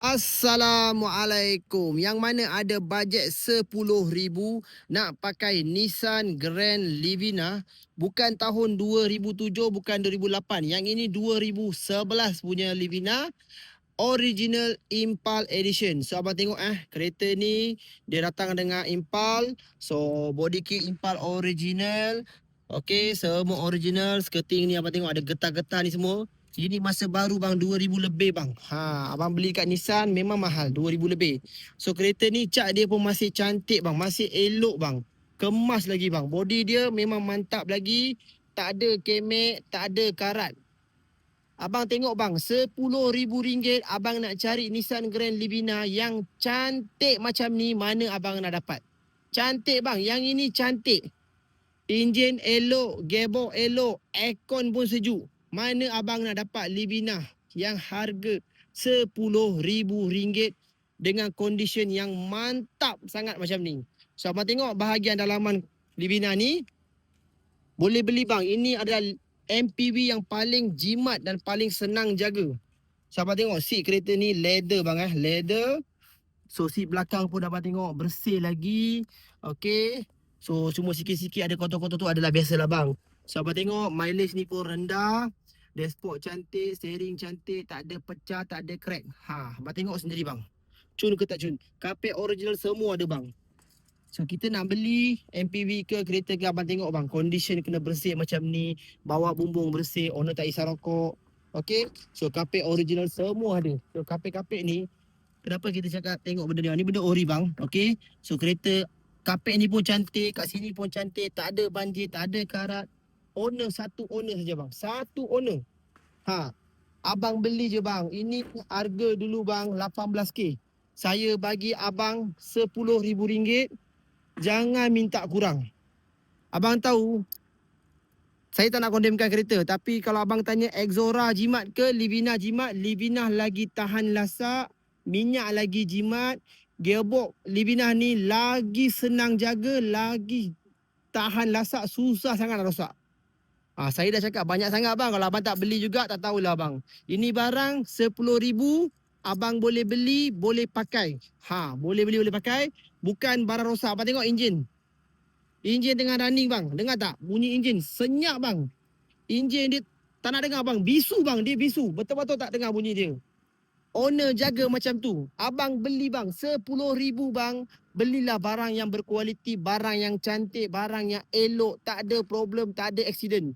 Assalamualaikum. Yang mana ada bajet 10,000 nak pakai Nissan Grand Livina, bukan tahun 2007, bukan 2008. Yang ini 2011 punya Livina, original Impal edition. So abang tengok kereta ni dia datang dengan Impal. So body kit Impal original. Okey, semua original. Skirting ni abang tengok ada getah-getah ni semua. Ini masa baru bang, 2000 lebih bang. Abang beli kat Nissan memang mahal, 2000 lebih. So kereta ni cat dia pun masih cantik bang, masih elok bang. Kemas lagi bang. Body dia memang mantap lagi. Tak ada kemek, tak ada karat. Abang tengok bang, RM10,000 abang nak cari Nissan Grand Livina yang cantik macam ni, mana abang nak dapat? Cantik bang, yang ini cantik. Enjin elok, gearbox elok, aircon pun sejuk. Mana abang nak dapat Livina yang harga RM10,000 dengan condition yang mantap sangat macam ni? So abang tengok bahagian dalaman Livina ni, boleh beli bang. Ini adalah MPV yang paling jimat dan paling senang jaga. So abang tengok seat kereta ni leather bang leather. So seat belakang pun abang tengok bersih lagi. Okay. So cuma sikit-sikit ada kotor-kotor tu adalah biasalah bang. So abang tengok mileage ni pun rendah. Dashboard cantik, steering cantik, tak ada pecah, tak ada crack. Abang tengok sendiri bang. Cun ke tak cun? Kapek original semua ada bang. So kita nak beli MPV ke kereta ke, abang tengok bang, condition kena bersih macam ni, bawa bumbung bersih, owner tak isap rokok. Okay. So kapek original semua ada. So kapek-kapek ni, kenapa kita cakap tengok benda ni? Ni benda ori bang. Okay. So kereta kapek ni pun cantik, kat sini pun cantik, tak ada banjir, tak ada karat. Owner, satu owner saja bang. Satu owner. Abang beli je bang. Ini harga dulu bang 18K. Saya bagi abang RM10,000. Jangan minta kurang. Abang tahu, saya tak nak condemnkan kereta. Tapi kalau abang tanya Exora jimat ke Livina jimat, Livina lagi tahan lasak, minyak lagi jimat, gearbox Livina ni lagi senang jaga, lagi tahan lasak, susah sangat nak rosak. Saya dah cakap banyak sangat bang. Kalau abang tak beli juga, tak tahulah bang. Ini barang RM10,000, abang boleh beli, boleh pakai. Boleh beli, boleh pakai. Bukan barang rosak. Abang tengok enjin. Enjin tengah running bang. Dengar tak? Bunyi enjin. Senyap bang. Enjin dia tak nak dengar bang. Bisu bang. Dia bisu. Betul-betul tak dengar bunyi dia. Owner jaga macam tu. Abang beli bang. RM10,000 bang. Belilah barang yang berkualiti. Barang yang cantik. Barang yang elok. Tak ada problem. Tak ada accident.